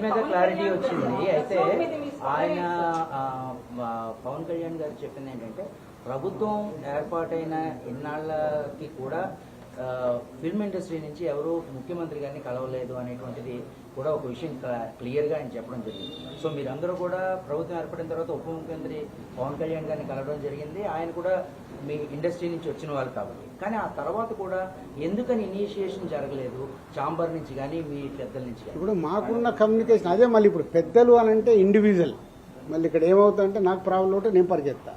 మీద క్లారిటీ వచ్చింది. అయితే ఆయన పవన్ కళ్యాణ్ గారు చెప్పింది ఏంటంటే ప్రభుత్వం ఏర్పాటైన ఇన్నాళ్ళకి కూడా ఫిల్మ్ ఇండస్ట్రీ నుంచి ఎవరు ముఖ్యమంత్రి గారిని కలవలేదు అనేటువంటిది కూడా ఒక విషయం క్లియర్గా ఆయన చెప్పడం జరిగింది. సో మీరందరూ కూడా ప్రభుత్వం ఏర్పడిన తర్వాత ఉప ముఖ్యమంత్రి పవన్ కళ్యాణ్ గారిని కలవడం జరిగింది. ఆయన కూడా మీ ఇండస్ట్రీ నుంచి వచ్చిన వాళ్ళు కాబట్టి, కానీ ఆ తర్వాత కూడా ఎందుకని ఇనిషియేషన్ జరగలేదు ఛాంబర్ నుంచి కానీ మీ పెద్దల నుంచి కానీ? ఇప్పుడు మాకున్న కమ్యూనికేషన్ అదే. మళ్ళీ ఇప్పుడు పెద్దలు అని అంటే ఇండివిజువల్. మళ్ళీ ఇక్కడ ఏమవుతుందంటే నాకు ప్రాబ్లం ఉంటే నేను పరిగెత్తా,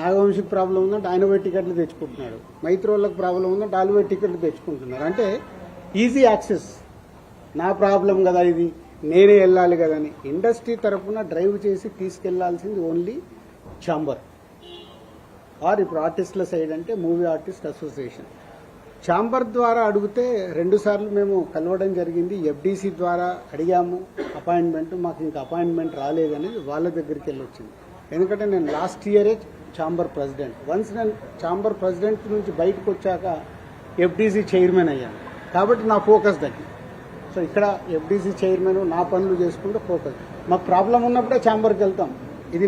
నాగవంశికి ప్రాబ్లం ఉందంటే ఆయన పోయి టికెట్లు తెచ్చుకుంటున్నాడు, మైత్రోళ్ళకి ప్రాబ్లం ఉందంటే వాళ్ళు పోయి టికెట్లు తెచ్చుకుంటున్నారు. అంటే ఈజీ యాక్సెస్. నా ప్రాబ్లం కదా ఇది, నేనే వెళ్ళాలి కదా అని ఇండస్ట్రీ తరఫున డ్రైవ్ చేసి తీసుకెళ్లాల్సింది ఓన్లీ ఛాంబర్ ఆర్ ఇప్పుడు ఆర్టిస్టుల సైడ్ అంటే మూవీ ఆర్టిస్ట్ అసోసియేషన్. ఛాంబర్ ద్వారా అడిగితే 2 సార్లు మేము కలవడం జరిగింది. ఎఫ్డీసీ ద్వారా అడిగాము అపాయింట్మెంట్, మాకు ఇంకా అపాయింట్మెంట్ రాలేదనేది వాళ్ళ దగ్గరికి వెళ్ళి వచ్చింది. ఎందుకంటే నేను లాస్ట్ ఇయరే ఛాంబర్ ప్రెసిడెంట్. వన్స్ నేను ఛాంబర్ ప్రెసిడెంట్ నుంచి బయటకు వచ్చాక ఎఫ్డీసీ చైర్మన్ అయ్యాను కాబట్టి నా ఫోకస్ తగ్గింది. సో ఇక్కడ ఎఫ్డీసీ చైర్మన్ నా పనులు చేసుకుంటూ ఫోకస్. మాకు ప్రాబ్లం ఉన్నప్పుడే ఛాంబర్కి వెళ్తాం. ఇది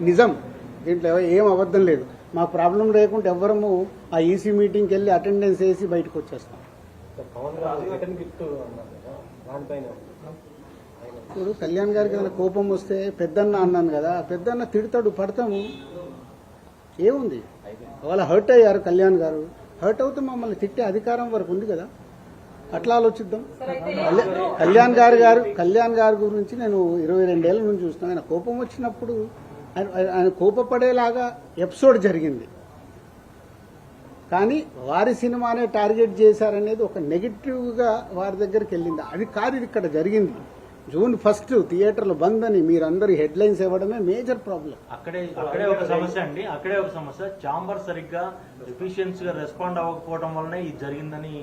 నిజం, దీంట్లో ఏం అబద్ధం లేదు. మాకు ప్రాబ్లం లేకుంటే ఎవ్వరము ఆ ఈసీ మీటింగ్కి వెళ్ళి అటెండెన్స్ వేసి బయటకు వచ్చేస్తాం. ఇప్పుడు కళ్యాణ్ గారికి ఏదైనా కోపం వస్తే పెద్దన్న అన్నాను కదా, పెద్దన్న తిడతాడు, పడతాము, ఏముంది. వాళ్ళ హర్ట్ అయ్యారు కళ్యాణ్ గారు, హర్ట్ అవుతే మమ్మల్ని తిట్టే అధికారం వరకు ఉంది కదా, అట్లా ఆలోచిద్దాం. కళ్యాణ్ గారి గురించి నేను 22 ఏళ్ల నుంచి చూస్తున్నాను. ఆయన కోపం వచ్చినప్పుడు ఆయన కోపపడేలాగా ఎపిసోడ్ జరిగింది, కానీ వారి సినిమానే టార్గెట్ చేశారనేది ఒక నెగిటివ్ గా వారి దగ్గరికి వెళ్ళింది. అది కాదు ఇది ఇక్కడ జరిగింది. June 1 థియేటర్లు బంద్ అని మీరందరూ హెడ్లైన్స్ ఇవ్వడమే మేజర్ ప్రాబ్లం. అక్కడే ఒక సమస్య అండి. అక్కడే ఒక సమస్య. ఛాంబర్ సరిగ్గా ఎఫిషియన్స్ గా రెస్పాండ్ అవ్వకపోవడం వల్లనే ఇది జరిగిందని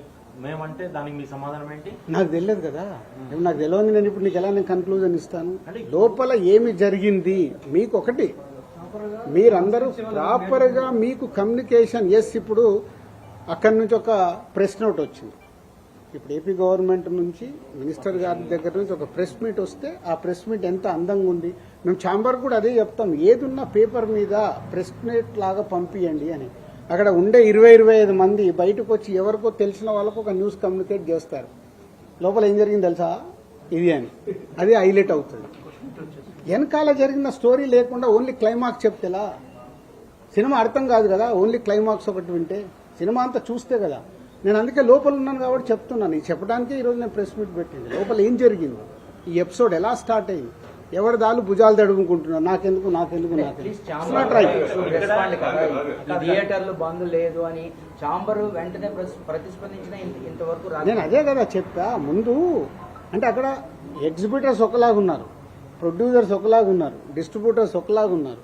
మేమంటే దానికి మీ సమాధానం ఏంటి? నాకు తెలియదు కదా, నాకు తెలియదు. నేను ఇప్పుడు నీకు ఎలా నేను కన్క్లూజన్ ఇస్తాను? లోపల ఏమి జరిగింది మీకు ఒకటి, మీరందరూ ప్రాపర్ గా మీకు కమ్యూనికేషన్. ఎస్, ఇప్పుడు అక్కడి నుంచి ఒక ప్రెస్ నోట్ వచ్చింది. ఇప్పుడు ఏపీ గవర్నమెంట్ నుంచి మినిస్టర్ గారి దగ్గర నుంచి ఒక ప్రెస్ మీట్ వస్తే ఆ ప్రెస్ మీట్ ఎంత అందంగా ఉంది. మేము ఛాంబర్ కూడా అదే చెప్తాం, ఏదున్నా పేపర్ మీద ప్రెస్ మీట్ లాగా పంపియండి అని. అక్కడ ఉండే 20-25 మంది బయటకు వచ్చి ఎవరికో తెలిసిన వాళ్ళకు ఒక న్యూస్ కమ్యూనికేట్ చేస్తారు. లోపల ఏం జరిగింది తెలుసా ఇది అని, అది హైలైట్ అవుతుంది. వెనకాల జరిగిన స్టోరీ లేకుండా ఓన్లీ క్లైమాక్స్ చెప్తేలా సినిమా అర్థం కాదు కదా. ఓన్లీ క్లైమాక్స్ ఒకటి వింటే సినిమా అంతా చూస్తే కదా. నేను అందుకే లోపల ఉన్నాను కాబట్టి చెప్తున్నాను. ఇది చెప్పడానికే ఈరోజు నేను ప్రెస్ మీట్ పెట్టింది. లోపల ఏం జరిగింది, ఈ ఎపిసోడ్ ఎలా స్టార్ట్ అయింది, ఎవరి దాళ్ళు భుజాలు తడుముకుంటున్నారు, నాకెందుకు థియేటర్లు బంద్ లేదు అని ఛాంబర్ వెంటనే ప్రతిస్పందించిన ఇంతవరకు నేను అదే కదా చెప్పా ముందు. అంటే అక్కడ ఎగ్జిబిటర్స్ ఒకలాగా ఉన్నారు, ప్రొడ్యూసర్స్ ఒకలాగా ఉన్నారు, డిస్ట్రిబ్యూటర్స్ ఒకలాగా ఉన్నారు.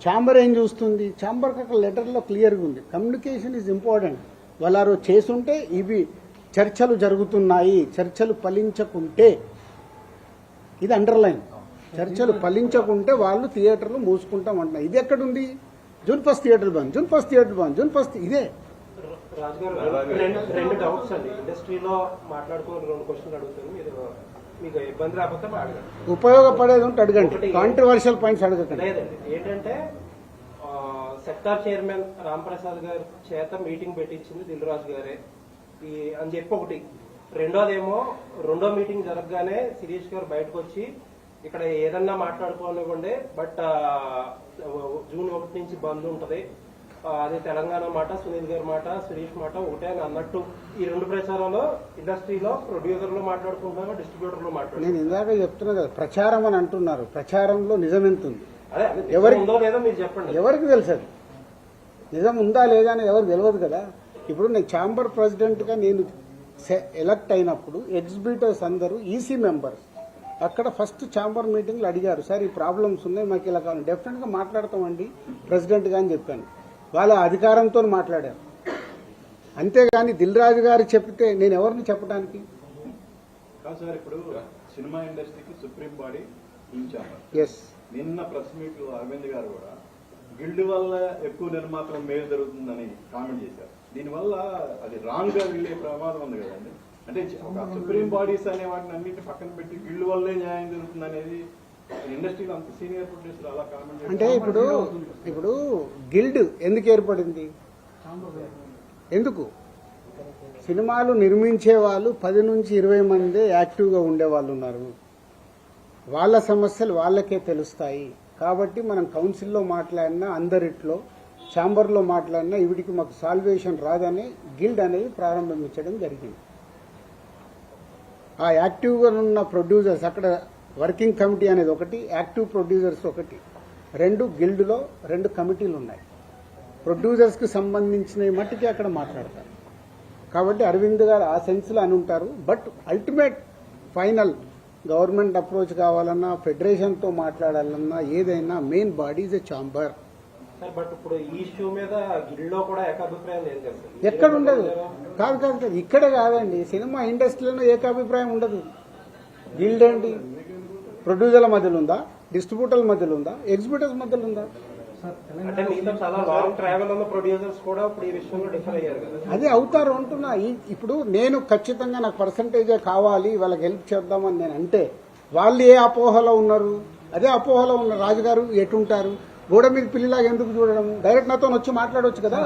ఛాంబర్ ఏం చూస్తుంది, ఛాంబర్కి అక్కడ లెటర్లో క్లియర్గా ఉంది కమ్యూనికేషన్ ఈజ్ ఇంపార్టెంట్. వాళ్ళు చేసుంటే ఇవి చర్చలు జరుగుతున్నాయి, చర్చలు ఫలించకుంటే ఇది అండర్లైన్, చర్చలు ఫలించకుంటే వాళ్ళు థియేటర్లు మూసుకుంటాం అంటున్నారు. ఇది ఎక్కడుంది? June 1 థియేటర్ బంద్, June 1 థియేటర్ బంద్, June 1 ఇదే. రెండు డౌట్స్ అండి. ఇండస్ట్రీలో మాట్లాడుకుని 2 క్వశ్చన్లు అడుగుతాను, మీరు మీకు ఇబ్బంది రాకపోతే అడగండి. ఉపయోగపడేది ఉంటే అడగండి, కాంట్రవర్షియల్ పాయింట్స్ అడగండి. లేదండి, ఏంటంటే సెక్టార్ చైర్మన్ రాంప్రసాద్ గారి చేత మీటింగ్ పెట్టించింది దిల్ రాజు గారే అని చెప్పి ఒకటి. రెండోదేమో రెండో మీటింగ్ జరగగానే శిరీష్ గారు బయటకు వచ్చి ఇక్కడ ఏదన్నా మాట్లాడుకోనివ్వండి, బట్ June 1 నుంచి బంద్ ఉంటది, అది తెలంగాణ మాట, సునీల్ గారి మాట, శిరీష్ మాట ఒకటే అని అన్నట్టు ఈ 2 ప్రచారాలు ఇండస్ట్రీలో ప్రొడ్యూసర్లు మాట్లాడుకుంటున్నారు, డిస్ట్రిబ్యూటర్లు మాట్లాడుతున్నారు. నేను ఇందాక చెప్తున్నా కదా, ప్రచారం అని అంటున్నారు. ప్రచారంలో నిజం ఎంత ఉంది, ఉందో లేదో మీరు చెప్పండి. ఎవరికి తెలుసు అది నిజం ఉందా లేదా అని ఎవరికి తెలియదు కదా. ఇప్పుడు నేను ఛాంబర్ ప్రెసిడెంట్ గా నేను ఎలక్ట్ అయినప్పుడు ఎగ్జిబిటర్స్ అందరూ ఈసీ మెంబర్స్ అక్కడ ఫస్ట్ ఛాంబర్ మీటింగ్లో అడిగారు, సార్ ఈ ప్రాబ్లమ్స్ ఉన్నాయి మాకు ఇలా కావాలి, డెఫినెట్ గా మాట్లాడతామండి ప్రెసిడెంట్ గా అని చెప్పాను. వాళ్ళ అధికారంతో మాట్లాడారు, అంతేగాని దిల్ రాజు గారు చెప్తే నేను ఎవరిని చెప్పడానికి? కాదు సార్, ఇప్పుడు సినిమా ఇండస్ట్రీకి సుప్రీం బాడీ ఎస్. నిన్న ప్రెస్ మీట్ లో అరవింద్ గారు కూడా గిల్డ్ వల్ల ఎక్కువ నిర్మాతలు మేలు జరుగుతుందని కామెంట్ చేశారు. దీనివల్ల అది రాంగ్ గా వెళ్లే ప్రమాదం ఉంది కదండి. అంటే ఒక సుప్రీం బాడీస్ అనే వాటిని అన్నింటి పక్కన పెట్టి గిల్డ్ వల్లే న్యాయం జరుగుతుంది అనేది ఇండస్ట్రీలో అంత సీనియర్ ప్రొడ్యూసర్ అలా కామెంట్ అంటే ఇప్పుడు గిల్డ్ ఎందుకు ఏర్పడింది? ఎందుకు? సినిమాలు నిర్మించే వాళ్ళు 10 నుంచి 20 మంది యాక్టివ్గా ఉండే వాళ్ళు ఉన్నారు. వాళ్ళ సమస్యలు వాళ్ళకే తెలుస్తాయి. కాబట్టి మనం కౌన్సిల్లో మాట్లాడినా, అందరిట్లో ఛాంబర్లో మాట్లాడినా వీటికి మాకు సాల్వేషన్ రాదని గిల్డ్ అనేది ప్రారంభించడం జరిగింది. ఆ యాక్టివ్గా ఉన్న ప్రొడ్యూసర్స్, అక్కడ వర్కింగ్ కమిటీ అనేది ఒకటి, యాక్టివ్ ప్రొడ్యూసర్స్ ఒకటి, 2 గిల్డ్లో 2 కమిటీలు ఉన్నాయి. ప్రొడ్యూసర్స్కి సంబంధించిన మట్టికి అక్కడ మాట్లాడతారు. కాబట్టి అరవింద్ గారు ఆ సెన్స్లో అని ఉంటారు. But ultimate final government approach కావాలన్నా, ఫెడరేషన్తో మాట్లాడాలన్నా, ఏదైనా main body is a chamber. Sir but ఇప్పుడు ఈ ఇష్యూ మీద గిల్డ్లో కూడా ఏకాభిప్రాయం లేదు కదా సార్? ఎక్కడ ఉండదు. కాదు ఇక్కడ కాదండి, సినిమా ఇండస్ట్రీలో ఏకాభిప్రాయం ఉండదు. గిల్డ్ ఏంటి? ప్రొడ్యూసర్ల మధ్యలో ఉందా, డిస్ట్రిబ్యూటర్ల మధ్యలో ఉందా, ఎగ్జిబ్యూటర్స్ మధ్యలో ఉందా? అంటే మీతో చాలా లాంగ్ ట్రావెల్ ఉన్న ప్రొడ్యూసర్స్ కూడా ఇప్పుడు ఈ విషయంలో డిఫర్ అయ్యారు కదా? అదే అవుతారు అంటున్నా. ఇప్పుడు నేను ఖచ్చితంగా నాకు పర్సంటేజే కావాలి, వాళ్ళకి హెల్ప్ చేద్దామని నేను అంటే, వాళ్ళు ఏ అపోహలో ఉన్నారు? అదే అపోహలో ఉన్న రాజుగారు ఎటుంటారు? గోడ మీద పిల్లిలాగా ఎందుకు చూడడం? డైరెక్ట్ నాతో వచ్చి మాట్లాడవచ్చు కదా.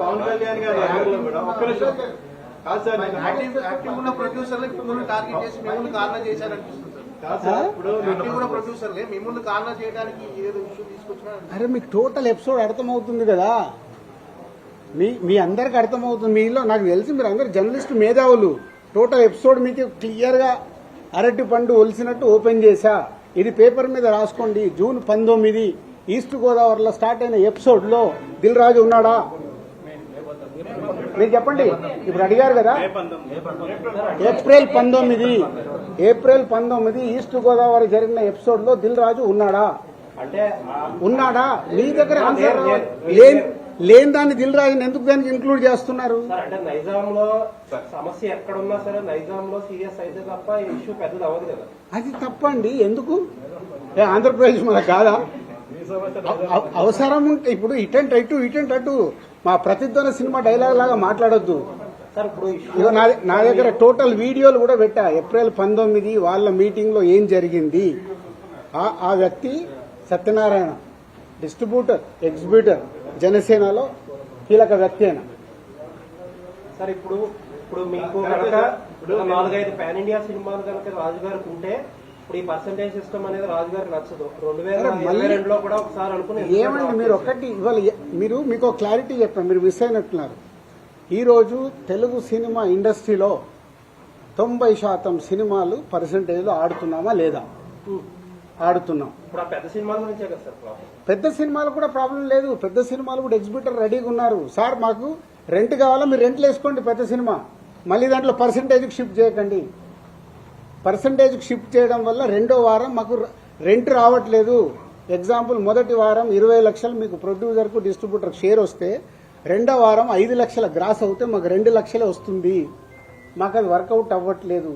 పవన్ కళ్యాణ్ గారు ఒక్క నిమిషం కాదు సార్, యాక్టివ్ ఉన్న ప్రొడ్యూసర్లు మిమ్మల్ని టార్గెట్ చేసి మిమ్మల్ని కార్నర్ చేశారనిపిస్తుంది కాదు సార్, ఇప్పుడు యాక్టివ్ ఉన్న ప్రొడ్యూసర్లే మిమ్మల్ని కార్నర్ చేయడానికి ఏదో ఇష్యూ తీసుకొచ్చినా అరే మీకు టోటల్ ఎపిసోడ్ అర్థమవుతుంది కదా, మీ అందరికి అర్థమవుతుంది. మీలో నాకు తెలిసి మీరు అందరు జర్నలిస్ట్ మేధావులు. టోటల్ ఎపిసోడ్ మీకు క్లియర్గా అరటి పండు ఒలిసినట్టు ఓపెన్ చేశా. ఇది పేపర్ మీద రాసుకోండి. జూన్ 19 ఈస్ట్ గోదావరిలో స్టార్ట్ అయిన ఎపిసోడ్లో దిల్ రాజు ఉన్నాడా? మీరు చెప్పండి. ఇప్పుడు అడిగారు కదా, ఏప్రిల్ 19 ఈస్ట్ గోదావరి జరిగిన ఎపిసోడ్లో దిల్ రాజు ఉన్నాడా? అంటే ఉన్నాడా? మీ దగ్గర ఆన్సర్ లేని దాన్ని దిల్ రాజుని ఎందుకు దానికి ఇంక్లూడ్ చేస్తున్నారు? సార్ అంటే నైజాంలో సమస్య ఎక్కడున్నా సరే నైజాంలో సీరియస్ అయితే తప్ప ఈ ఇష్యూ పెద్దది అవ్వదు కదా? అది తప్పండి. ఎందుకు? ఆంధ్రప్రదేశ్ మన కాదా? అవసరం ఉంటే ఇప్పుడు ఇటెంట్ అటు మా ప్రతిధ్వని సినిమా డైలాగ్ లాగా మాట్లాడొద్దు. సార్ ఇప్పుడు ఇగో నా దగ్గర టోటల్ వీడియోలు కూడా పెట్టా. ఏప్రిల్ 19 వాళ్ళ మీటింగ్ లో ఏం జరిగింది. ఆ వ్యక్తి సత్యనారాయణ, డిస్ట్రిబ్యూటర్, ఎగ్జిబ్యూటర్, జనసేనలో కీలక వ్యక్తి అయినా. సార్ ఇప్పుడు మీకు కనుక 4-5 పాన్ ఇండియా సినిమాలు కనుక రాజుగారికి ఉంటే ఇప్పుడు ఈ పర్సంటేజ్ సిస్టమ్ అనేది రాజుగారికి నచ్చదు. 2022లో కూడా ఒకసారి అనుకుని ఏమండి మీరు ఒకటి ఇవాళ మీకు క్లారిటీ చెప్పాను, మీరు మిస్ అయినట్టున్నారు. ఈరోజు తెలుగు సినిమా ఇండస్ట్రీలో 90% సినిమాలు పర్సంటేజ్లో ఆడుతున్నామా లేదా? ఆడుతున్నాం. ఇప్పుడు ఆ పెద్ద సినిమాల నుంచే కదా సార్ ప్రాబ్లం? పెద్ద సినిమాలు కూడా ప్రాబ్లం లేదు. పెద్ద సినిమాలు కూడా ఎగ్జిబ్యూటర్ రెడీగా ఉన్నారు. సార్ మాకు రెంట్ కావాలా, మీరు రెంట్లు వేసుకోండి పెద్ద సినిమా, మళ్ళీ దాంట్లో పర్సంటేజ్కి షిఫ్ట్ చేయకండి. పర్సంటేజ్కి షిఫ్ట్ చేయడం వల్ల రెండో వారం మాకు రెంట్ రావట్లేదు. ఎగ్జాంపుల్, మొదటి వారం 20 లక్షలు మీకు ప్రొడ్యూసర్కు డిస్ట్రిబ్యూటర్కి షేర్ వస్తే, రెండో వారం 5 లక్షల గ్రాస్ అవుతే మాకు 2 లక్షలే వస్తుంది. మాకు అది వర్కౌట్ అవ్వట్లేదు.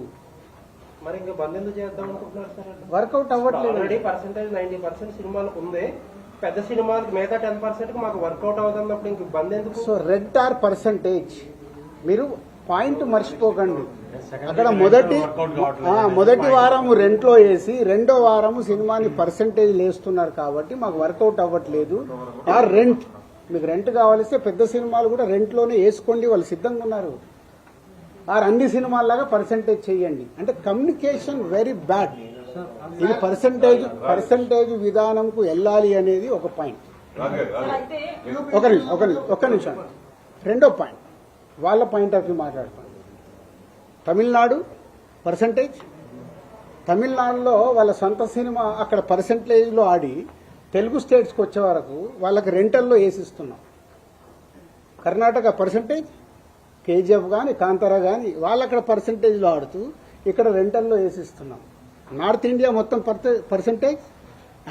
మరి ఇంకా బంద్ ఎందుకు చేద్దాం అనుకుంటున్నారు సార్? వర్కౌట్ అవ్వట్లేదు. ఆల్రెడీ పర్సంటేజ్ 90% సినిమాలకు ఉంది. పెద్ద సినిమాలకు మిగతా 10% మాకు వర్కౌట్ అవుతున్నప్పుడు ఇంక బంద్ ఎందుకు? సో రెంట్ ఆర్ పర్సంటేజ్, మీరు పాయింట్ మర్చిపోకండి. అక్కడ మొదటి వారం రెంట్లో వేసి రెండో వారం సినిమాని పర్సంటేజ్ వేస్తున్నారు కాబట్టి మాకు వర్కౌట్ అవ్వట్లేదు. ఆర్ రెంట్, మీకు రెంట్ కావాలిస్తే పెద్ద సినిమాలు కూడా రెంట్లోనే వేసుకోండి, వాళ్ళు సిద్ధంగా ఉన్నారు. ఆర్ అన్ని సినిమాల్లాగా పర్సంటేజ్ చేయండి. అంటే కమ్యూనికేషన్ వెరీ బ్యాడ్. ఇది పర్సంటేజ్ విధానంకు వెళ్ళాలి అనేది ఒక పాయింట్. ఒక్క నిమిషం. రెండో పాయింట్, వాళ్ళ పాయింట్ ఆఫ్ వ్యూ మాట్లాడతాం. తమిళనాడు పర్సంటేజ్, తమిళనాడులో వాళ్ళ సొంత సినిమా అక్కడ పర్సంటేజ్లో ఆడి తెలుగు స్టేట్స్కి వచ్చే వరకు వాళ్ళకి రెంటల్లో వేసిస్తున్నాం. కర్ణాటక పర్సంటేజ్, కేజీఎఫ్ కానీ కాంతారా కానీ వాళ్ళు అక్కడ పర్సంటేజ్లో ఆడుతూ ఇక్కడ రెంటల్లో వేసిస్తున్నాం. నార్త్ ఇండియా మొత్తం పర్సంటేజ్.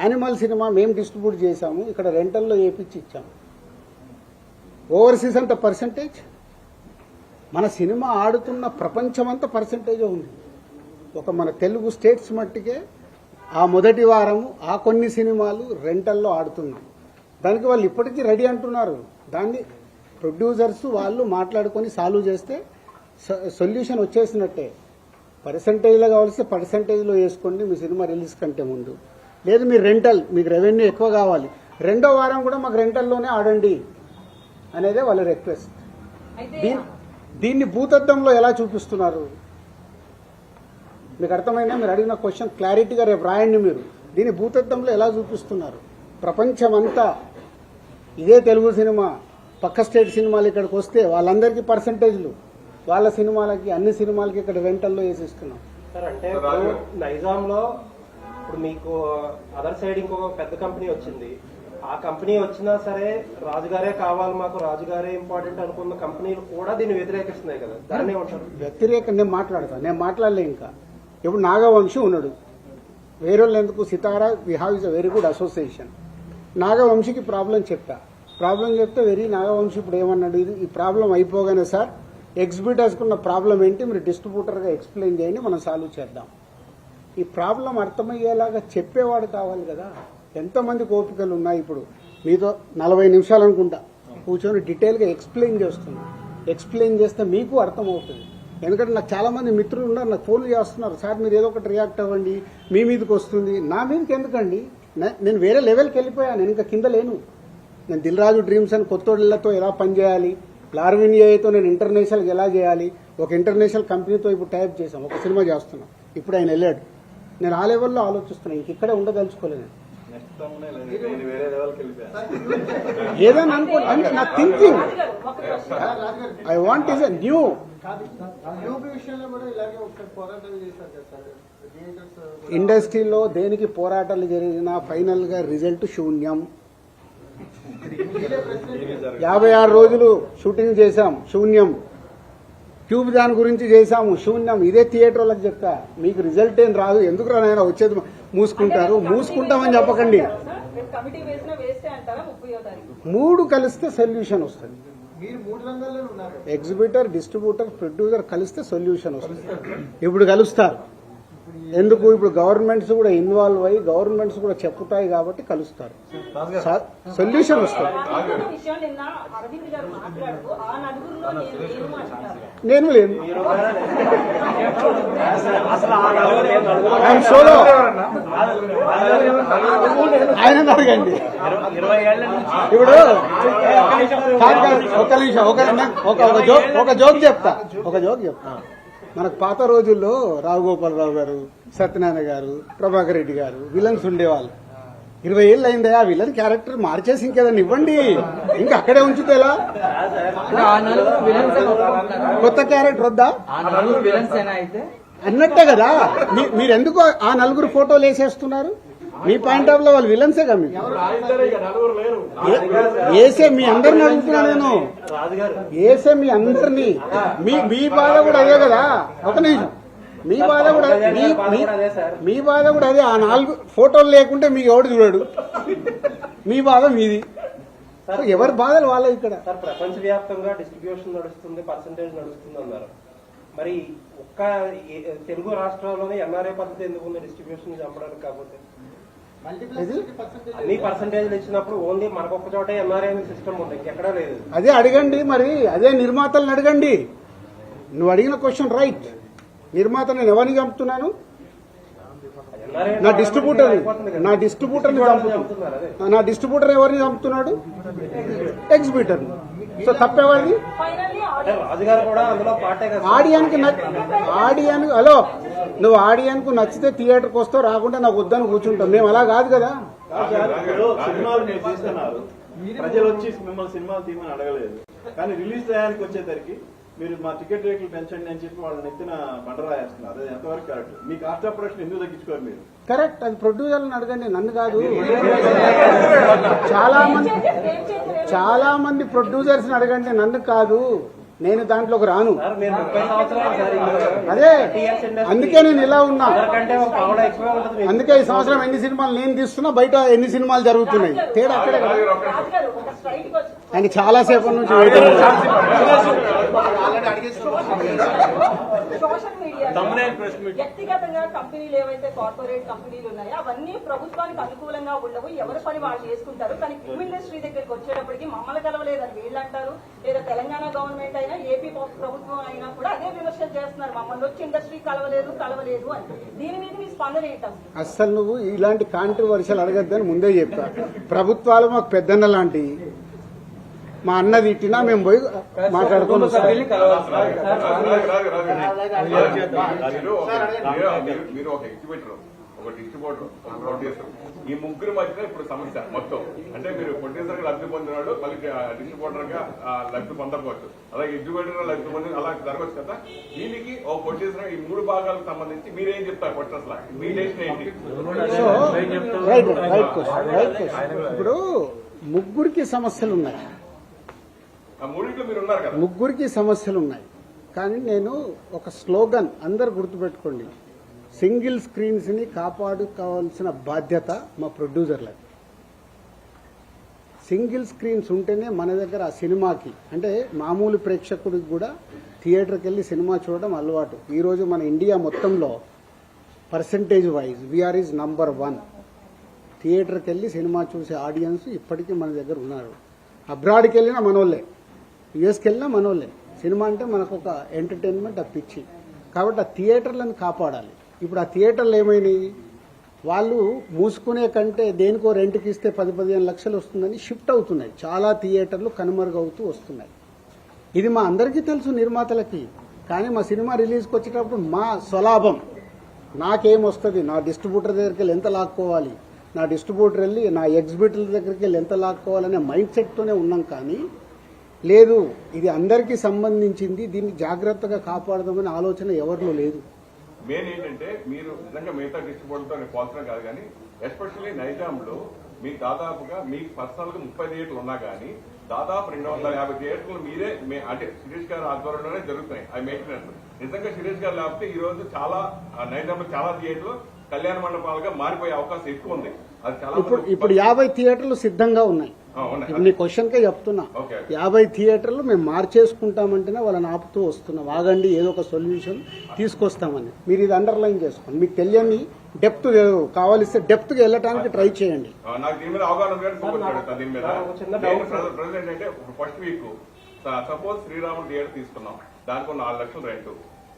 యానిమల్ సినిమా మేము డిస్ట్రిబ్యూట్ చేశాము, ఇక్కడ రెంటల్లో వేపించి ఇచ్చాము. ఓవర్సీస్ అంతా పర్సంటేజ్. మన సినిమా ఆడుతున్న ప్రపంచమంతా పర్సంటేజ్ ఉంది. ఒక మన తెలుగు స్టేట్స్ మట్టికే ఆ మొదటి వారము ఆ కొన్ని సినిమాలు రెంటల్లో ఆడుతున్నాం. దానికి వాళ్ళు ఇప్పటికీ రెడీ అంటున్నారు. దాన్ని ప్రొడ్యూసర్స్ వాళ్ళు మాట్లాడుకొని సాల్వ్ చేస్తే సొల్యూషన్ వచ్చేసినట్టే. పర్సంటేజ్లో కావాల్సి పర్సంటేజ్లో వేసుకోండి మీ సినిమా రిలీజ్ కంటే ముందు. లేదు మీరు రెంటల్, మీకు రెవెన్యూ ఎక్కువ కావాలి, 2వ వారం కూడా మాకు రెంటల్లోనే ఆడండి అనేదే వాళ్ళ రిక్వెస్ట్. దీన్ని భూతత్వంలో ఎలా చూపిస్తున్నారు మీకు అర్థమైనా? మీరు అడిగిన క్వశ్చన్ క్లారిటీగా రేపు రాయండి. మీరు దీన్ని భూతత్వంలో ఎలా చూపిస్తున్నారు? ప్రపంచమంతా ఇదే తెలుగు సినిమా, పక్క స్టేట్ సినిమాలు ఇక్కడికి వస్తే వాళ్ళందరికీ పర్సంటేజ్లు, వాళ్ళ సినిమాలకి అన్ని సినిమాలకి ఇక్కడ రెంటల్లో వేసిస్తున్నాం. సార్ అంటే ఇప్పుడు నైజాంలో ఇప్పుడు మీకు అదర్ సైడ్ ఇంకొక పెద్ద కంపెనీ వచ్చింది. ఆ కంపెనీ వచ్చినా సరే రాజుగారే కావాలి మాకు, రాజుగారే ఇంపార్టెంట్ అనుకున్న కంపెనీలు కూడా దీన్ని వ్యతిరేకిస్తున్నాయి కదా, దాన్ని ఏమంటారు? వ్యతిరేకం నేను మాట్లాడలే. ఇంకా ఇప్పుడు నాగవంశి ఉన్నాడు, వేరే వాళ్ళు ఎందుకు? Sithara we have is a very good association. నాగవంశికి ప్రాబ్లం చెప్తే వెరీ నాగవంశి ఇప్పుడు ఏమన్నాడు, ఈ ప్రాబ్లం అయిపోగానే సార్ ఎగ్జిబిటర్స్కున్న ప్రాబ్లం ఏంటి మీరు డిస్ట్రిబ్యూటర్గా ఎక్స్ప్లెయిన్ చేయండి, మనం సాల్వ్ చేద్దాం. ఈ ప్రాబ్లం అర్థమయ్యేలాగా చెప్పేవాడు కావాలి కదా. ఎంతమంది ఓపికలు ఉన్నాయి? ఇప్పుడు మీతో 40 నిమిషాలు అనుకుంటా కూర్చొని డీటెయిల్గా ఎక్స్ప్లెయిన్ చేస్తుంది. ఎక్స్ప్లెయిన్ చేస్తే మీకు అర్థమవుతుంది. ఎందుకంటే నాకు చాలా మంది మిత్రులు ఉన్నారు, నాకు ఫోన్లు చేస్తున్నారు, సార్ మీరు ఏదో ఒకటి రియాక్ట్ అవ్వండి, మీ మీదకి వస్తుంది. నా మీదకి ఎందుకండి? నేను వేరే లెవెల్కి వెళ్ళిపోయాను, నేను ఇంకా కింద లేను. నేను దిల్ రాజు డ్రీమ్స్ అని కొత్తోళ్ళతో ఎలా పనిచేయాలి, లార్వినియాతో నేను ఇంటర్నేషనల్కి ఎలా చేయాలి, ఒక ఇంటర్నేషనల్ కంపెనీతో ఇప్పుడు టైప్ చేశాం, ఒక సినిమా చేస్తున్నాం. ఇప్పుడు ఆయన వెళ్ళాడు, నేను ఆ లెవెల్లో ఆలోచిస్తున్నాను, ఇంక ఇక్కడే ఉండదలుచుకోలేదు. ఏదైనా అనుకోండి, అంటే నా thinking I want is a new విషయంలో కూడా ఇలాగే ఒకసారి పోరాటం చేశారు కదా సార్. ఇండస్ట్రీలో దేనికి పోరాటాలు జరిగినా ఫైనల్ గా రిజల్ట్ శూన్యం. 56 రోజులు షూటింగ్ చేశాం, శూన్యం. ట్యూబ్ దాని గురించి చేశాము, శూన్యం. ఇదే థియేటర్ వాళ్ళకి చెప్తా, మీకు రిజల్ట్ ఏం రాదు, ఎందుకు రానైనా వచ్చేది మూసుకుంటారు. మూసుకుంటామని చెప్పకండి. 3 కలిస్తే సొల్యూషన్ వస్తుంది. మీరు 3 రంగాల్లో ఉన్నారు. ఎగ్జిబిటర్, డిస్ట్రిబ్యూటర్, ప్రొడ్యూసర్ కలిస్తే సొల్యూషన్ వస్తుంది. ఇప్పుడు కలుస్తారు. ఎందుకు? ఇప్పుడు గవర్నమెంట్స్ కూడా ఇన్వాల్వ్ అయ్యి గవర్నమెంట్స్ కూడా చెప్పుతాయి కాబట్టి కలుస్తారు, సొల్యూషన్ వస్తుంది. నేను లేను, సోలో. ఆయన అడగండి. ఇప్పుడు ఒక జోక్ చెప్తా. మనకు పాత రోజుల్లో రావుగోపాలరావు గారు, సత్యనారాయణ గారు, ప్రభాకర్ రెడ్డి గారు విలన్స్ ఉండేవాళ్ళు. 20 ఏళ్ళు అయిందా ఆ విలన్ క్యారెక్టర్ మార్చేసి ఇంకేదన్నా ఇవ్వండి, ఇంకా అక్కడే ఉంచితే ఎలా? కొత్త క్యారెక్టర్ వద్దా అన్నట్టే కదా. మీరెందుకు ఆ 4 ఫోటోలు వేసేస్తున్నారు? మీ పాయింట్ ఆఫ్ లో వాళ్ళు విలన్సే కదా. మీకు వేసే మీ అందరిని అడుగుతున్నా నేను, వేసే మీ అందరినీ. మీ బాధ కూడా అదే కదా. ఒక నిమిషం, మీ బాధ కూడా అదే. ఆ 4 ఫోటోలు లేకుంటే మీకు ఎవడు చూడడు, మీ బాధ మీది. ఎవరి బాధలు వాళ్ళ. ఇక్కడ సార్ ప్రపంచవ్యాప్తంగా డిస్ట్రిబ్యూషన్ నడుస్తుంది, పర్సంటేజ్ నడుస్తుంది అన్నారు. మరి ఒక్క తెలుగు రాష్ట్రాల్లోనే ఎన్ఆర్ఐ పద్ధతి ఎందుకు ఉంది డిస్ట్రిబ్యూషన్ చంపడానికి? కాకపోతే అన్ని పర్సంటేజ్లు ఇచ్చినప్పుడు ఓన్లీ మనకొక్క చోట ఎన్ఆర్ఐ సిస్టమ్ ఉంది, ఇంకెక్కడా లేదు. అదే అడగండి మరి, అదే నిర్మాతలను అడగండి. నువ్వు అడిగిన క్వశ్చన్ రైట్. నిర్మాత నేను ఎవరిని చంపుతున్నాను? నా డిస్ట్రిబ్యూటర్ ఎవరిని చంపుతున్నాడు? ఎగ్జిబిటర్. సో తప్పెవరిది? రాజుగారు కూడా అందులో పాటే కదా. ఆడియన్స్ హలో, నువ్వు ఆడియన్స్ నచ్చితే థియేటర్కి వస్తావు, రాకుండా నాకు వద్దని కూర్చుంటాం. మేము అలా కాదు కదా. సినిమాలు మీరు తీస్తున్నారు, ప్రజలు వచ్చి మిమ్మల్ని సినిమాలు తీయమని అడగలేదు, కానీ రిలీజ్ టయానికి వచ్చేసరికి మీరు మా టికెట్ రేట్లు పెంచండి అని చెప్పి వాళ్ళని ఎత్తిన బండరాయేస్తున్నారు. అది ఎంతవరకు correct? Me cost of production ఎందుకు తగ్గించుకోరు మీరు? కరెక్ట్, అది ప్రొడ్యూసర్లను అడగండి, నన్ను కాదు. చాలా మంది ప్రొడ్యూసర్స్ అడగండి, నన్ను కాదు. నేను దాంట్లోకి రాను. అదే అందుకే నేను ఇలా ఉన్నా. అందుకే ఈ సంవత్సరం ఎన్ని సినిమాలు నేను తీస్తున్నా, బయట ఎన్ని సినిమాలు జరుగుతున్నాయి. తేడా అక్కడే కదా. ఆయన చాలా సేపటి నుంచి social media thumbnail press meet. వ్యక్తిగతంగా కంపెనీలు ఏవైతే కార్పొరేట్ కంపెనీలు ఉన్నాయో అవన్నీ ప్రభుత్వానికి అనుకూలంగా ఉండవు, ఎవరి పని వాళ్ళు చేసుకుంటారు. కానీ ఫిల్మ్ ఇండస్ట్రీ దగ్గరికి వచ్చేటప్పటికి మమ్మల్ని కలవలేదని వీళ్ళు అంటారు, లేదా తెలంగాణ గవర్నమెంట్ అయినా ఏపీ ప్రభుత్వం అయినా కూడా అదే విమర్శలు చేస్తున్నారు, మమ్మల్ని వచ్చి ఇండస్ట్రీ కలవలేదు అని. దీని మీద మీ స్పందన ఏంటి? అస్సలు నువ్వు ఇలాంటి కాంట్రవర్షియల్ అడగద్దని ముందే చెప్పా. ప్రభుత్వాలు మాకు పెద్దన్న లాంటి, మా అన్న తిట్టినా మేము పోయి మాట్లాడుకున్నాం. మీరు ఒక ఎగ్జిబిటర్, ఒక డిస్ట్రిబ్యూటర్, ఒక ప్రొడ్యూసర్, ఈ ముగ్గురు మధ్య ఇప్పుడు సమస్య మొత్తం. అంటే మీరు ప్రొడ్యూసర్ గా లబ్ధి పొందినాడు, మళ్ళీ డిస్ట్రిబ్యూటర్ గా లబ్ధి పొందకపోవచ్చు, అలాగే ఎగ్జిబిటర్ గా లబ్ధి పొంది అలా జరగచ్చు కదా. దీనికి ఒక ప్రొడ్యూసర్ ఈ మూడు భాగాలకు సంబంధించి మీరేం చెప్తారు? కొట్టర్స్ లా మీ డెసిషన్ ఏంటి? ఇప్పుడు ముగ్గురికి సమస్యలు ఉన్నాయి, ఆ మూడింట్లో మీరు ఉన్నారు కదా. ముగ్గురికి సమస్యలు ఉన్నాయి. కానీ నేను ఒక స్లోగన్ అందరు గుర్తుపెట్టుకోండి, సింగిల్ స్క్రీన్స్ ని కాపాడుకోవాల్సిన బాధ్యత మా ప్రొడ్యూసర్లది. సింగిల్ స్క్రీన్స్ ఉంటేనే మన దగ్గర ఆ సినిమాకి, అంటే మామూలు ప్రేక్షకుడికి కూడా థియేటర్కి వెళ్ళి సినిమా చూడడం అలవాటు. ఈరోజు మన ఇండియా మొత్తంలో percentage wise VR is number 1. థియేటర్కి వెళ్ళి సినిమా చూసే ఆడియన్స్ ఇప్పటికీ మన దగ్గర ఉన్నారు. అబ్రాడ్కి వెళ్ళినా మనోళ్ళే, యుఎస్కి వెళ్ళినా మనోళ్ళే. సినిమా అంటే మనకు ఒక ఎంటర్టైన్మెంట్, ఆ పిచ్చి. కాబట్టి ఆ థియేటర్లను కాపాడాలి. ఇప్పుడు ఆ థియేటర్లు ఏమైనాయి, వాళ్ళు మూసుకునే కంటే దేనికో రెంట్కి ఇస్తే 10-15 లక్షలు వస్తుందని షిఫ్ట్ అవుతున్నాయి. చాలా థియేటర్లు కనుమరుగవుతూ వస్తున్నాయి. ఇది మా అందరికీ తెలుసు నిర్మాతలకి. కానీ మా సినిమా రిలీజ్కి వచ్చేటప్పుడు మా స్వలాభం నాకేమొస్తుంది, నా డిస్ట్రిబ్యూటర్ దగ్గరికి వెళ్ళి ఎంత లాక్కోవాలి, నా డిస్ట్రిబ్యూటర్ వెళ్ళి నా ఎగ్జిబిటర్ దగ్గరికి వెళ్ళి ఎంత లాక్కోవాలనే మైండ్ సెట్తోనే ఉన్నాం. కానీ లేదు, ఇది అందరికీ సంబంధించింది, దీన్ని జాగ్రత్తగా కాపాడదామనే ఆలోచన ఎవరిలో లేదు. మెయిన్ ఏంటంటే మీరు నిజంగా మిగతా డిస్ట్రిబ్యూటర్తో నేను పోల్చడం కాదు, కానీ ఎస్పెషల్లీ నైజాంలో మీకు దాదాపుగా మీకు పర్సనల్ గా 30 థియేటర్లు ఉన్నా కానీ దాదాపు 250 థియేటర్లు మీరే అంటే శిరీష్ గారి ఆధ్వర్యంలోనే జరుగుతున్నాయి అవి మెయింటెనెన్స్. నిజంగా శిరీష్ గారు లేకపోతే ఈ రోజు చాలా నైజాంలో చాలా థియేటర్లు కళ్యాణ మండపాలుగా మారిపోయే అవకాశం ఎక్కువ ఉంది. అది చాలా ఇప్పుడు 50 థియేటర్లు సిద్ధంగా ఉన్నాయి. ఇప్పుడు నీ క్వశ్చన్కే చెప్తున్నా, 50 థియేటర్లు మేము మార్చేసుకుంటామంటేనే వాళ్ళని ఆపుతూ వస్తున్నాం. ఆగండి, ఏదో ఒక సొల్యూషన్ తీసుకొస్తామని. మీరు ఇది అండర్లైన్ చేసుకోండి. మీకు తెలియని డెప్త్ కావాలిస్తే డెప్త్ గా వెళ్ళడానికి ట్రై చేయండి. నాకు దీని మీద అవగాహన దీని మీద ప్రెసిడెంట్ అంటే ఫస్ట్ వీక్ సపోజ్ శ్రీరాముడు థియేటర్ తీసుకున్నాం, దానికి 4 లక్షలు రెంట్.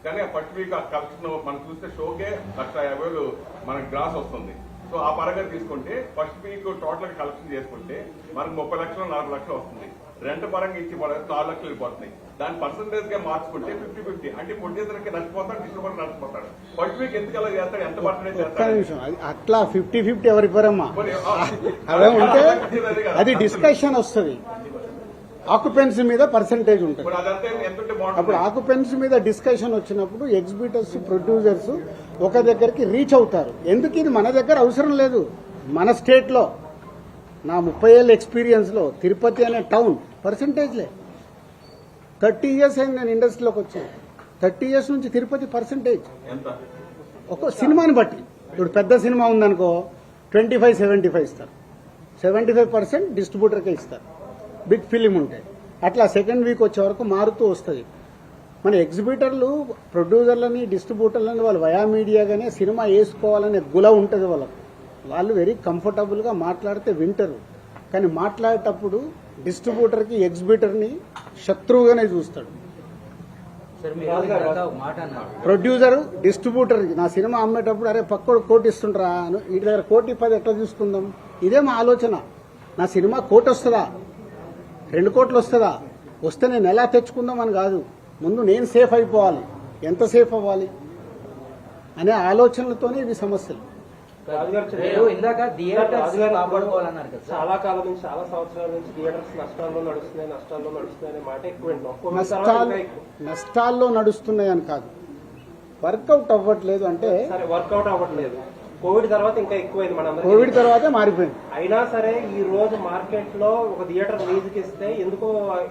కానీ ఆ ఫస్ట్ వీక్ ఆ కలెక్షన్ మనం చూస్తే షోకే 1,50,000 మనకి గ్రాస్ వస్తుంది. సో ఆ పరంగా తీసుకుంటే ఫస్ట్ వీక్ టోటల్ గా కలెక్షన్ చేసుకుంటే మనకు 30 లక్షలు 40 లక్షలు వస్తుంది. రెంట్ పరంగా ఇచ్చి 4 లక్షలు వెళ్ళిపోతున్నాయి. దాని పర్సంటేజ్ గా మార్చుకుంటే 50-50. అంటే ప్రొడ్యూసర్ కి నష్టపోతాడు, డిస్ట్రిబ్యూటర్ నష్టపోతాడు. ఫస్ట్ వీక్ ఎందుకు అలా చేస్తాడు, ఎంత పర్సంటేజ్ చేస్తాడు? అట్లా 50-50 ఎవరివ్వరమ్మా, అలా ఉంటే అది డిస్కషన్ వస్తుంది. ఆక్యుపెన్సీ మీద పర్సంటేజ్ ఉంటుంది. అప్పుడు ఆక్యుపెన్సీ మీద డిస్కషన్ వచ్చినప్పుడు ఎగ్జిబిటర్స్, ప్రొడ్యూసర్స్ ఒక దగ్గరికి రీచ్ అవుతారు. ఎందుకు ఇది మన దగ్గర అవసరం లేదు. మన స్టేట్ లో నా 30 ఏళ్ళ ఎక్స్పీరియన్స్ లో తిరుపతి అనే టౌన్ పర్సంటేజ్లే. 30 ఇయర్స్ అయింది నేను ఇండస్ట్రీలోకి వచ్చాను. 30 ఇయర్స్ నుంచి తిరుపతి పర్సంటేజ్ ఒక సినిమాని బట్టి. ఇప్పుడు పెద్ద సినిమా ఉందనుకో 25-75 ఇస్తారు, 75% డిస్ట్రిబ్యూటర్కే ఇస్తారు. బిగ్ ఫిలిం ఉంటాయి. అట్లా సెకండ్ వీక్ వచ్చే వరకు మారుతూ వస్తుంది. మన ఎగ్జిబిటర్లు, ప్రొడ్యూసర్లని, డిస్ట్రిబ్యూటర్లని వాళ్ళు వయా మీడియాగానే సినిమా వేసుకోవాలనే గుల ఉంటుంది వాళ్ళకు. వాళ్ళు వెరీ కంఫర్టబుల్గా మాట్లాడితే వింటారు. కానీ మాట్లాడేటప్పుడు డిస్ట్రిబ్యూటర్కి, ఎగ్జిబిటర్ని శత్రువుగానే చూస్తాడు. ప్రొడ్యూసర్ డిస్ట్రిబ్యూటర్కి నా సినిమా అమ్మేటప్పుడు అరే పక్కోడు కోటి ఇస్తుండ్రా, వీటి దగ్గర 1,10,00,000 ఎట్లా తీసుకుందాం, ఇదే మా ఆలోచన. నా సినిమా 1 కోటి వస్తుందా, 2 కోట్లు వస్తుందా, వస్తే నేను ఎలా తెచ్చుకుందామని కాదు, ముందు నేను సేఫ్ అయిపోవాలి. ఎంత సేఫ్ అవ్వాలి అనే ఆలోచనలతోనే ఇవి సమస్యలు. చాలా కాలం నుంచి, చాలా సంవత్సరాల నుంచి థియేటర్స్ నష్టాల్లో నడుస్తున్నాయి అనే మాట ఎక్కువ వింటున్నాం. నష్టాల్లో నడుస్తున్నాయని కాదు, వర్కౌట్ అవ్వట్లేదు. అంటే సరే వర్కౌట్ అవ్వట్లేదు, కోవిడ్ తర్వాత ఇంకా ఎక్కువైంది మనందరం. కోవిడ్ తర్వాతే మారిపోయింది. అయినా సరే ఈ రోజు మార్కెట్ లో ఒక థియేటర్ లీజుకి ఇస్తే ఎందుకో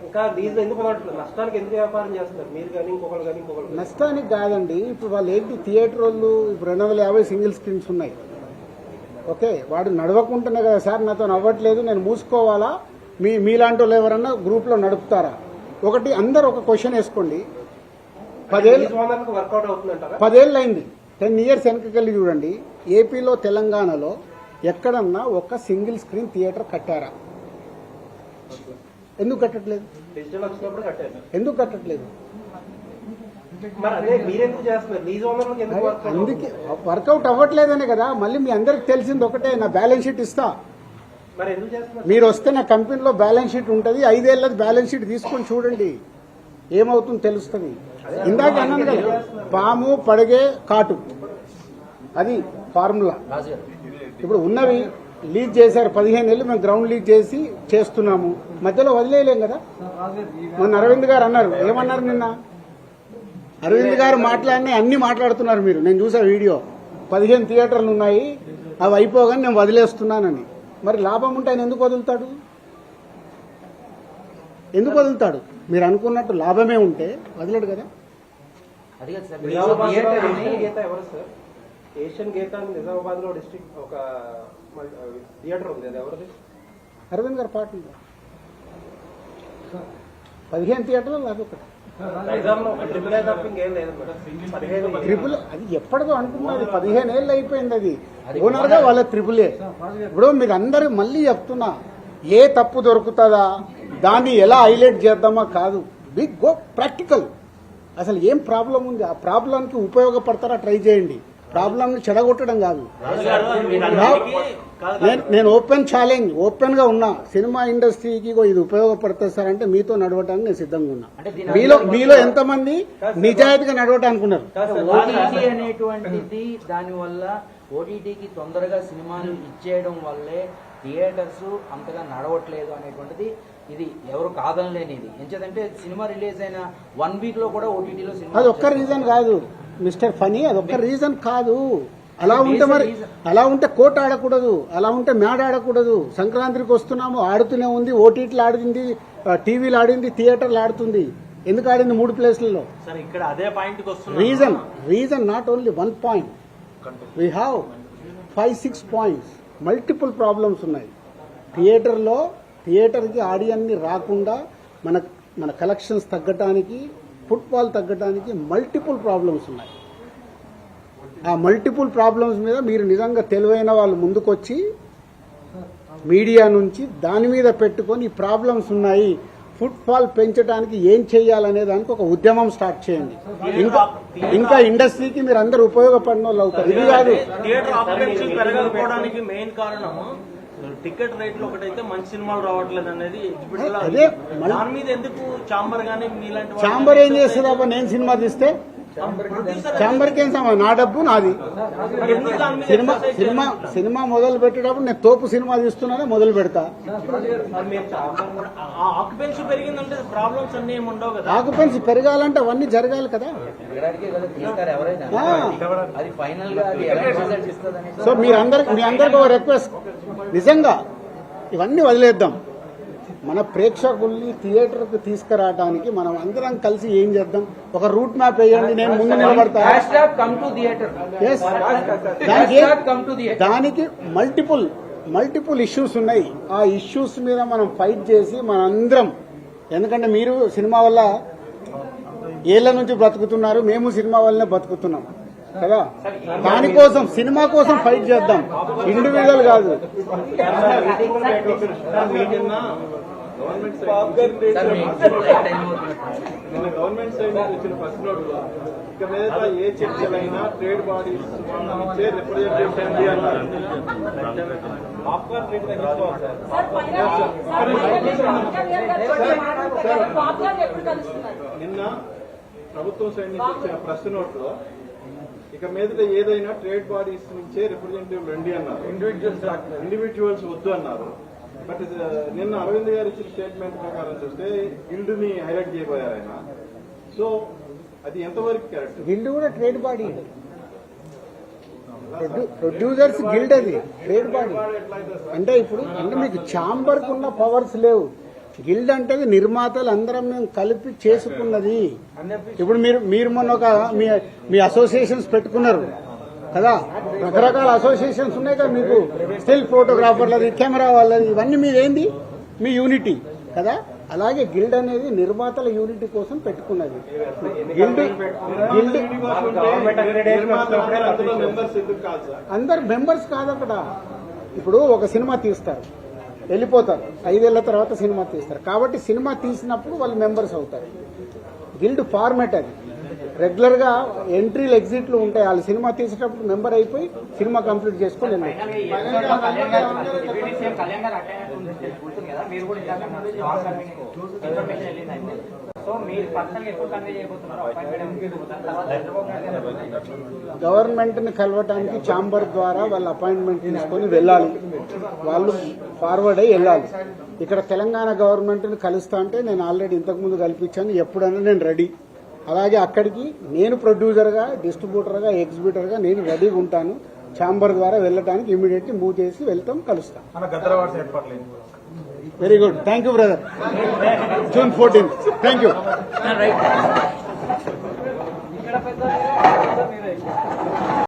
ఇంకా లీజ్ ఎందుకు నష్టానికి ఎందుకు వ్యాపారం చేస్తారు మీరు కానీ ఇంకొకరు కానీ ఇంకొకరు? నష్టానికి కాదండి. ఇప్పుడు వాళ్ళు ఏంటి, థియేటర్ వాళ్ళు ఇప్పుడు 250 సింగిల్ స్క్రీన్స్ ఉన్నాయి. ఓకే, వాడు నడవకుంటున్నా కదా సార్ నాతో అవ్వట్లేదు, నేను మూసుకోవాలా, మీలాంటి వాళ్ళు ఎవరన్నా గ్రూప్ లో నడుపుతారా? ఒకటి అందరు ఒక క్వశ్చన్ వేసుకోండి, వర్కౌట్ అవుతుందంటారా? 10 ఏళ్ళు అయింది. 10 years వెనకకెళ్ళి చూడండి. ఏపీలో తెలంగాణలో ఎక్కడన్నా ఒక సింగిల్ స్క్రీన్ థియేటర్ కట్టారా? ఎందుకు కట్టట్లేదు? డిజిటల్ వచ్చినప్పుడు కట్టారు. ఎందుకు కట్టట్లేదు? మరి అదే మీరెందుకు చేస్తున్నారు? లీజ్ ఓనర్లకు ఎందుకు వర్క్ అందుకే వర్కౌట్ అవ్వట్లేదనే కదా. మళ్ళీ మీ అందరికి తెలిసింది ఒకటే, నా బ్యాలెన్స్ షీట్ ఇస్తా, మరి ఎందుకు చేస్తున్నారు? మీరు వస్తే నా కంపెనీలో బ్యాలెన్స్ షీట్ ఉంటుంది, 5 ఏళ్ళది బ్యాలెన్స్ షీట్ తీసుకొని చూడండి, ఏమవుతుందో తెలుస్తుంది. ఇందాక అన్నాను కదా, పాము పడగే కాటు, అది ఫార్ములా. రాజు గారు ఇప్పుడు ఉన్నవి లీజ్ చేశారు, 15 ఏళ్ళు మేము గ్రౌండ్ లీజ్ చేసి చేస్తున్నాము, మధ్యలో వదిలేయలేం కదా. మొన్న అరవింద్ గారు అన్నారు, ఏమన్నారు నిన్న? అరవింద్ గారు మాట్లాడినా అన్ని మాట్లాడుతున్నారు మీరు, నేను చూసా వీడియో. 15 థియేటర్లు ఉన్నాయి, అవి అయిపోగానే నేను వదిలేస్తున్నానని. మరి లాభం ఉంటే ఆయన ఎందుకు వదులుతాడు? ఎందుకు వదులుతాడు? మీరు అనుకున్నట్టు లాభమే ఉంటే వదలడు కదా. అది కాదు సార్, నిజామాబాద్ లో థియేటర్ ఏషియన్ గీత ఎవరు సార్? ఏషియన్ గీత నిజామాబాద్ లో డిస్ట్రిక్ట్ ఒక థియేటర్ ఉంది, అది ఎవరిది? అరవింద్ గారు పార్ట్నర్. 15 థియేటర్లు అదొకటి. వైజాగ్ లో ట్రిపుల్ ఏ తప్ప ఇంకేం లేదు మేడం. 15 ట్రిపుల్ అది ఎప్పటిదో అనుకున్నది, 15 ఏళ్ళు అయిపోయింది. అది ఓనర్ గా వాళ్ళ ట్రిపుల్ ఏ. ఇప్పుడు మీరు అందరూ మళ్ళీ చెప్తున్నా, ఏ తప్పు దొరుకుతుందా దాన్ని ఎలా హైలైట్ చేద్దామా కాదు, బిగ్ గో ప్రాక్టికల్. అసలు ఏం ప్రాబ్లం ఉంది, ఆ ప్రాబ్లంకి ఉపయోగపడతారా ట్రై చేయండి, ప్రాబ్లంని చెడగొట్టడం కాదు. నేను ఓపెన్ ఛాలెంజ్, ఓపెన్ గా ఉన్నా, సినిమా ఇండస్ట్రీకి ఇది ఉపయోగపడుతుంది సార్ అంటే మీతో నడవటానికి నేను సిద్ధంగా ఉన్నా. మీలో ఎంతమంది నిజాయితీగా నడవటానికి ఉన్నారు? ఓటీటీ అనేటువంటిది, దానివల్ల ఓటీటీకి తొందరగా సినిమాలు ఇచ్చేయడం వల్లే థియేటర్స్ అంతగా నడవట్లేదు అనేటువంటిది ఇది ఎవరు కాదనలేనిది. ఎంచేదంటే సినిమా రిలీజ్ అయిన 1 week లో కూడా ఓటీటీలో సినిమా, అది ఒక్క రీజన్ కాదు మిస్టర్ ఫనీ, అది ఒక్క రీజన్ కాదు. అలా ఉంటే మరి, అలా ఉంటే కోర్టు ఆడకూడదు, అలా ఉంటే మ్యాడ్ ఆడకూడదు. సంక్రాంతికి వస్తున్నాము, ఆడుతూనే ఉంది, ఓటీటీలు ఆడింది, టీవీలు ఆడింది, థియేటర్లు ఆడుతుంది. ఎందుకు ఆడింది 3 ప్లేస్లలో? సార్ ఇక్కడ అదే point reason not only 1 point, we have 5-6 points. Multiple problems ఉన్నాయి. థియేటర్కి ఆడియన్ని రాకుండా మన కలెక్షన్స్ తగ్గటానికి, ఫుట్బాల్ తగ్గటానికి మల్టిపుల్ ప్రాబ్లమ్స్ ఉన్నాయి. ఆ మల్టిపుల్ ప్రాబ్లమ్స్ మీద మీరు నిజంగా తెలివైన వాళ్ళు ముందుకొచ్చి మీడియా నుంచి దాని మీద పెట్టుకొని ఈ ప్రాబ్లమ్స్ ఉన్నాయి, ఫుట్ఫాల్ పెంచడానికి ఏం చేయాలనే దానికి ఒక ఉద్యమం స్టార్ట్ చేయండి. ఇంకా ఇండస్ట్రీకి మీరు అందరూ ఉపయోగపడిన వాళ్ళు అవుతారు. ఇది కాదు, థియేటర్ ఆక్యుపెన్సీ పెరగకపోవడానికి మెయిన్ కారణము టికెట్ రేట్లు ఒకటైతే మంచి సినిమాలు రావట్లేదు అనేది ఎగ్జిబిట్. అదే దాని మీద ఎందుకు చాంబర్ గానీ మీలాంటి చాంబర్ ఏం చేస్తుందా? నేను సినిమా తీస్తే చాంబర్కి ఏం సమయం, నా డబ్బు నాది. సినిమా మొదలు పెట్టేటప్పుడు నేను తోపు సినిమా తీస్తున్నానే మొదలు పెడతా. ఆక్యుపెన్సీ పెరిగిందంటే ప్రాబ్లమ్స్ అన్ని ఏమి ఉండవు కదా. ఆక్యుపెన్సీ పెరగాలంటే అవన్నీ జరగాలి కదా. అది ఫైనల్ గా అది ఎలా రిజల్ట్ ఇస్తుంది అనేది. సో మీ అందరికి ఒక రిక్వెస్ట్, నిజంగా ఇవన్నీ వదిలేద్దాం. మన ప్రేక్షకుల్ని థియేటర్కి తీసుకురావడానికి మనం అందరం కలిసి ఏం చేద్దాం, ఒక రూట్ మ్యాప్ వేయండి, నేను ముందు నిలబడతా. దానికి మల్టిపుల్ ఇష్యూస్ ఉన్నాయి. ఆ ఇష్యూస్ మీద మనం ఫైట్ చేసి మనందరం, ఎందుకంటే మీరు సినిమా వల్ల ఏళ్ల నుంచి బ్రతుకుతున్నారు, మేము సినిమా వల్లనే బతుకుతున్నాం కదా. దానికోసం, సినిమా కోసం ఫైట్ చేద్దాం, ఇండివిజువల్ కాదు. గవర్నమెంట్ సైడ్ నుంచి వచ్చిన ఫస్ట్ నోట్ లో ఇక మీద ఏ చర్చలైనా ట్రేడ్ బాడీస్ ఇచ్చే రిప్రజెంటేషన్ అన్నారు. నిన్న ప్రభుత్వం సైడ్ నుంచి వచ్చిన ప్రెస్ నోట్ లో ఇక మీదట ఏదైనా ట్రేడ్ బాడీస్ నుంచే రిప్రజెంటేటివ్ రండి అన్నారు, ఇండివిజువల్స్ వద్దు అన్నారు. బట్ నిన్న అరవింద్ గారు ఇచ్చిన స్టేట్మెంట్ ప్రకారం చూస్తే గిల్డ్ ని హైలైట్ చేయబోయారు ఆయన. సో అది ఎంతవరకు కరెక్ట్? గిల్డ్ కూడా ట్రేడ్ బాడీ, ప్రొడ్యూసర్స్ గిల్డ్, అది ట్రేడ్ బాడీ. అంటే ఇప్పుడు మీకు ఛాంబర్ కున్న పవర్స్ లేవు. గిల్డ్ అంటే నిర్మాతలు అందరం మేము కలిపి చేసుకున్నది. ఇప్పుడు మీరు మొన్న ఒక మీ అసోసియేషన్స్ పెట్టుకున్నారు కదా, రకరకాల అసోసియేషన్స్ ఉన్నాయి కదా మీకు, స్టిల్ ఫోటోగ్రాఫర్లది, కెమెరా వాళ్ళది, ఇవన్నీ మీదేంది మీ యూనిటీ కదా. అలాగే గిల్డ్ అనేది నిర్మాతల యూనిటీ కోసం పెట్టుకున్నది. గిల్డ్ మెంబర్స్ ఎందుకు కాదు సార్? అందరు మెంబర్స్ కాదు అక్కడ. ఇప్పుడు ఒక సినిమా తీస్తారు, వెళ్ళిపోతారు, 5 ఏళ్ల తర్వాత సినిమా తీస్తారు. కాబట్టి సినిమా తీసినప్పుడు వాళ్ళు మెంబర్స్ అవుతారు. గిల్డ్ ఫార్మాట్ అది. రెగ్యులర్ గా ఎంట్రీలు ఎగ్జిట్లు ఉంటాయి. వాళ్ళు సినిమా తీసేటప్పుడు మెంబర్ అయిపోయి సినిమా కంప్లీట్ చేసుకొని వెళ్ళారు. గవర్నమెంట్ ని కలవటానికి ఛాంబర్ ద్వారా వాళ్ళ అపాయింట్మెంట్ తీసుకొని వెళ్ళాలి. వాళ్ళు ఫార్వర్డ్ అయ్యి వెళ్ళాలి. ఇక్కడ తెలంగాణ గవర్నమెంట్ ని కలుస్తా అంటే నేను ఆల్రెడీ ఇంతకుముందు కల్పించాను, ఎప్పుడైనా నేను రెడీ. అలాగే అక్కడికి నేను ప్రొడ్యూసర్గా, డిస్ట్రిబ్యూటర్గా, ఎగ్జిబ్యూటర్గా నేను రెడీగా ఉంటాను. ఛాంబర్ ద్వారా వెళ్ళటానికి ఇమీడియట్లీ మూవ్ చేసి వెళ్తాం, కలుస్తాం. Very good. Thank you brother. June 14. Thank you.